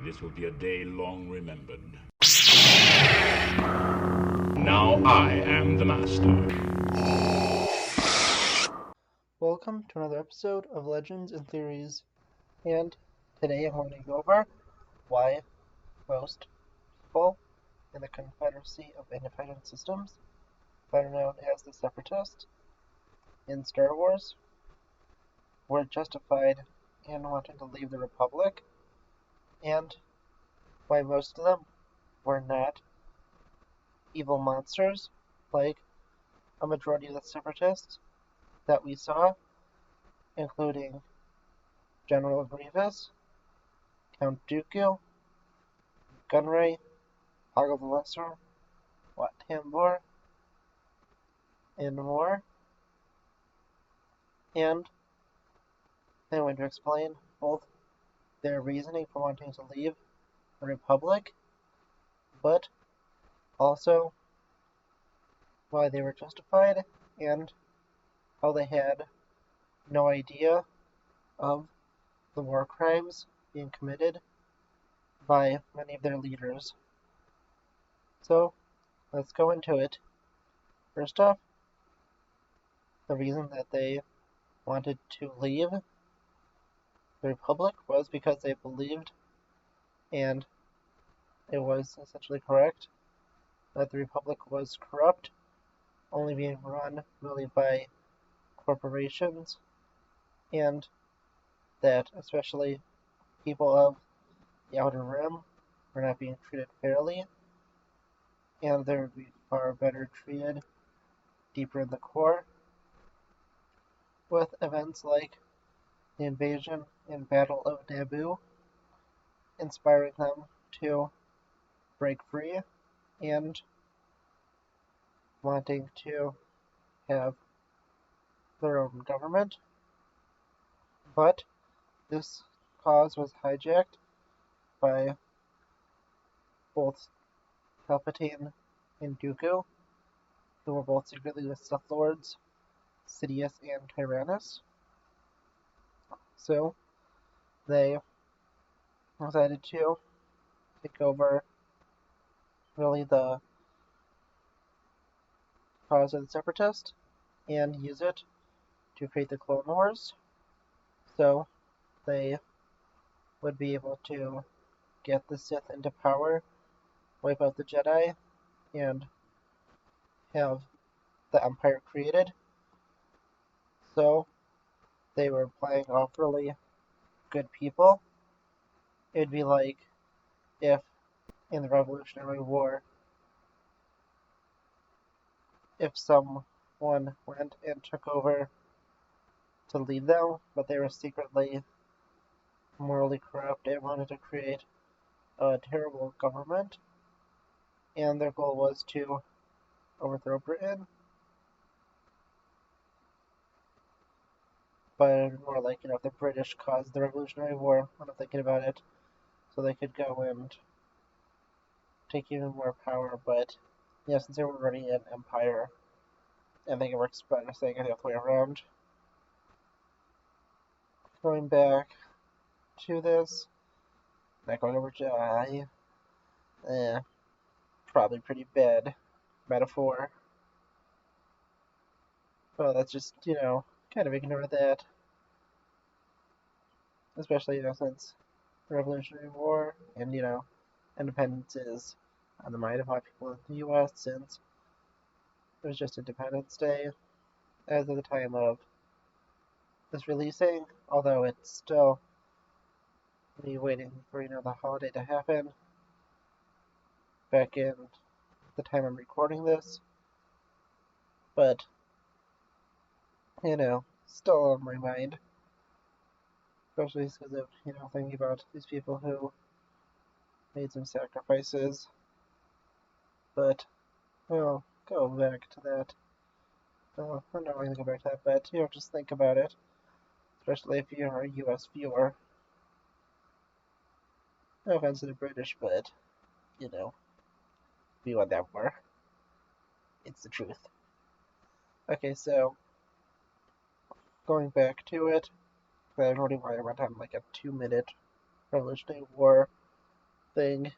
This will be a day long remembered. Now I am the master. Welcome to another episode of Legends and Theories, and today I'm going to go over why most people in the Confederacy of Independent Systems, better known as the Separatists, in Star Wars, were justified in wanting to leave the Republic, and why most of them were not evil monsters like a majority of the Separatists that we saw, including General Grievous, Count Dooku, Gunray, Hoggle the Lesser, Wat Tambor, and more. And I'm going to explain both their reasoning for wanting to leave the Republic, but also why they were justified and how they had no idea of the war crimes being committed by many of their leaders. So, let's go into it. First off, the reason that they wanted to leave the Republic was because they believed, and it was essentially correct, that the Republic was corrupt, only being run really by corporations, and that especially people of the Outer Rim were not being treated fairly, and they would be far better treated deeper in the core, with events like the invasion and Battle of Naboo inspiring them to break free and wanting to have their own government. But this cause was hijacked by both Palpatine and Dooku, who were both secretly the Sith Lords, Sidious and Tyrannus. So they decided to take over really the cause of the Separatist and use it to create the Clone Wars. So they would be able to get the Sith into power, wipe out the Jedi, and have the Empire created. So they were playing off really good people. It'd be like if in the Revolutionary War, if someone went and took over to lead them, but they were secretly morally corrupt and wanted to create a terrible government, and their goal was to overthrow Britain. But more like, if the British caused the Revolutionary War, when I'm thinking about it, so they could go and take even more power. But yeah, since they were already an empire, I think it works better saying it the other way around. Going back to this, not going over Jedi, probably pretty bad metaphor. Well, let's just, kind of ignore that. Especially, since the Revolutionary War and, independence is on the mind of a lot of people in the U.S. since it was just Independence Day as of the time of this releasing, although it's still me waiting for, the holiday to happen back in the time I'm recording this. But, still on my mind. Especially because of, thinking about these people who made some sacrifices. But, well, go back to that. I'm not going to go back to that, but, just think about it. Especially if you're a US viewer. No offense to the British, but, we want that war. It's the truth. Okay, so, going back to it, I already went on like a 2-minute Revolutionary War thing,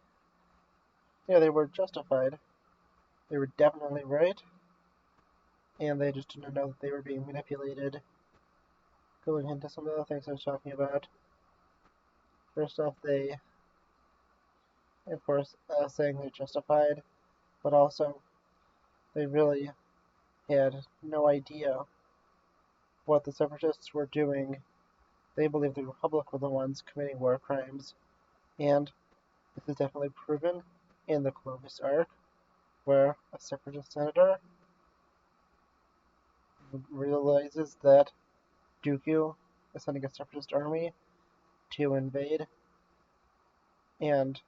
yeah, they were justified. They were definitely right, and they just didn't know that they were being manipulated. Going into some of the things I was talking about. First off, they, of course, saying they're justified, but also they really had no idea what the Separatists were doing. They believed the Republic were the ones committing war crimes, and this is definitely proven in the Clovis arc, where a Separatist senator realizes that Dooku is sending a Separatist army to invade, and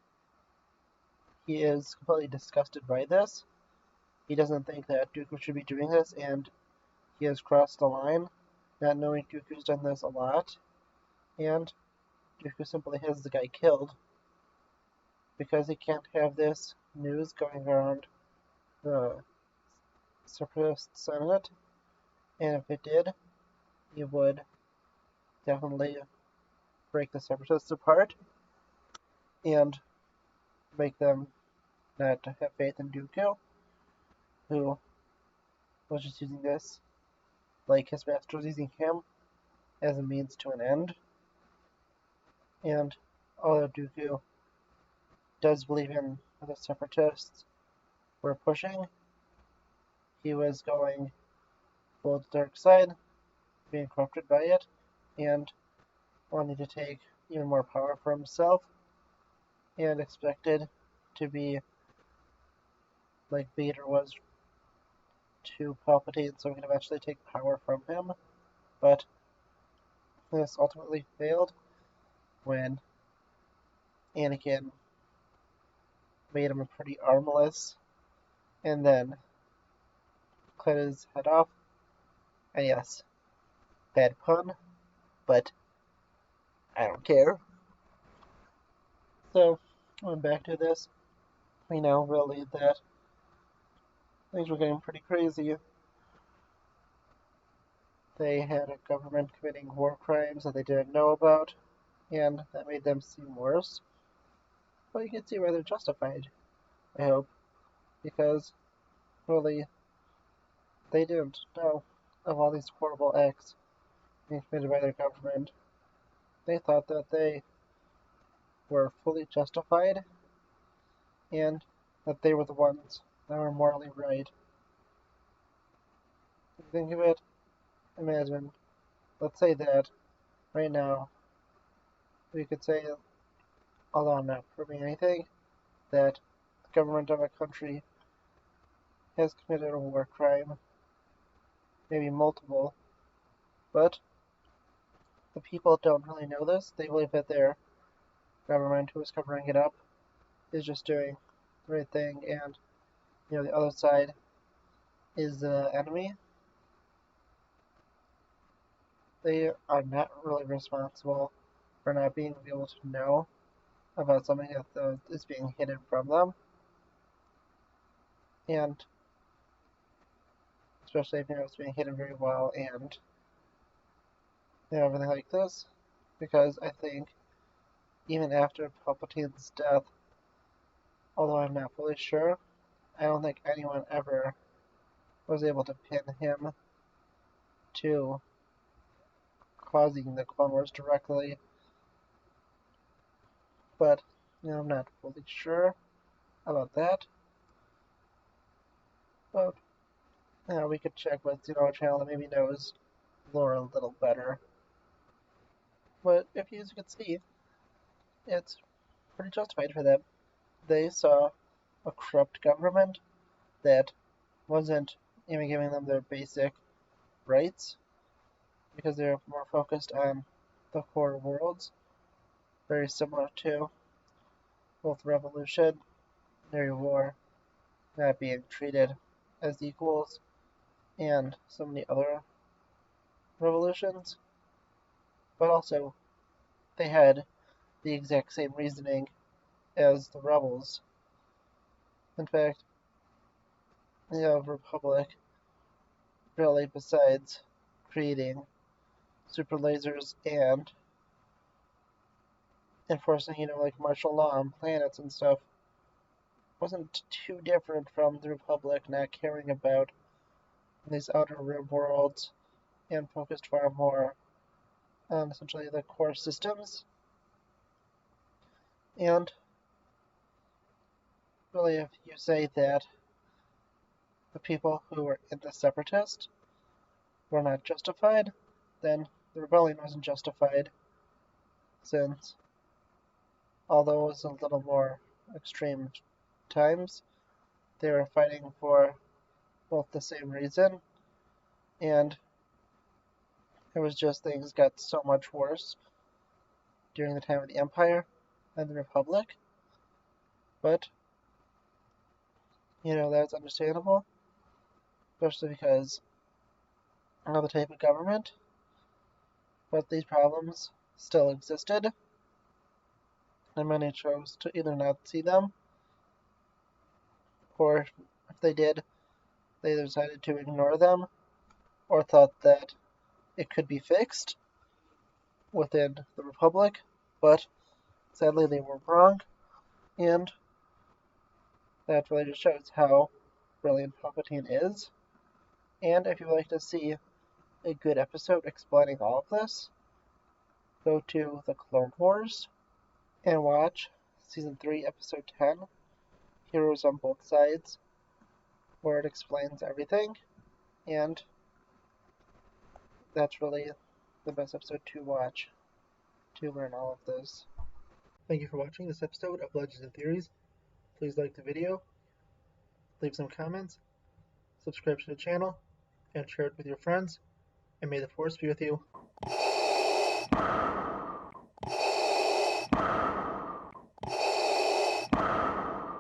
he is completely disgusted by this. He doesn't think that Dooku should be doing this, and he has crossed the line, not knowing Dooku's done this a lot, and Dooku simply has the guy killed because he can't have this news going around the Separatist Senate, and if it did, it would definitely break the Separatists apart and make them not have faith in Dooku, who was just using this, like his master was using him, as a means to an end. And although Dooku does believe in the Separatists were pushing, he was going full to the dark side, being corrupted by it, and wanting to take even more power for himself, and expected to be like Vader was to Palpatine, so he can eventually take power from him. But this ultimately failed when Anakin made him pretty armless, and then cut his head off. And yes, bad pun, but I don't care. So, going back to this, we know really that things were getting pretty crazy. They had a government committing war crimes that they didn't know about, and that made them seem worse. But you can see why they're justified, I hope, because really they didn't know of all these horrible acts being committed by their government. They thought that they were fully justified and that they were the ones that were morally right. If you think of it, imagine, let's say that right now we could say, although I'm not proving anything, that the government of a country has committed a war crime, maybe multiple, but the people don't really know this. They believe that their government, who is covering it up, is just doing the right thing, and the other side is the enemy. They are not really responsible for not being able to know about something that is being hidden from them, and especially if it's being hidden very well, and everything like this, because I think even after Palpatine's death, although I'm not fully sure, I don't think anyone ever was able to pin him to causing the Clone Wars directly, but I'm not fully sure about that. But we could check with our channel that maybe knows lore a little better. But if you can see, it's pretty justified for them. They saw a corrupt government that wasn't even giving them their basic rights because they're more focused on the core worlds, very similar to both Revolution, Nary War, not being treated as equals, and so many other revolutions. But also, they had the exact same reasoning as the rebels. In fact, the Republic, really, besides creating super lasers and enforcing, like martial law on planets and stuff wasn't too different from the Republic not caring about these outer rim worlds and focused far more on essentially the core systems. And really, if you say that the people who were in the Separatist were not justified, then the rebellion wasn't justified, since although it was a little more extreme times, they were fighting for both the same reason, and it was just things got so much worse during the time of the Empire and the Republic. But, that's understandable, especially because of the type of government. But these problems still existed, and many chose to either not see them, or if they did, they decided to ignore them, or thought that it could be fixed within the Republic, but sadly they were wrong, and that really just shows how brilliant Palpatine is. And if you'd like to see a good episode explaining all of this, go to the Clone Wars and watch Season 3, Episode 10, Heroes on Both Sides, where it explains everything, and that's really the best episode to watch to learn all of this. Thank you for watching this episode of Legends and Theories. Please like the video, leave some comments, subscribe to the channel, and share it with your friends, and may the Force be with you.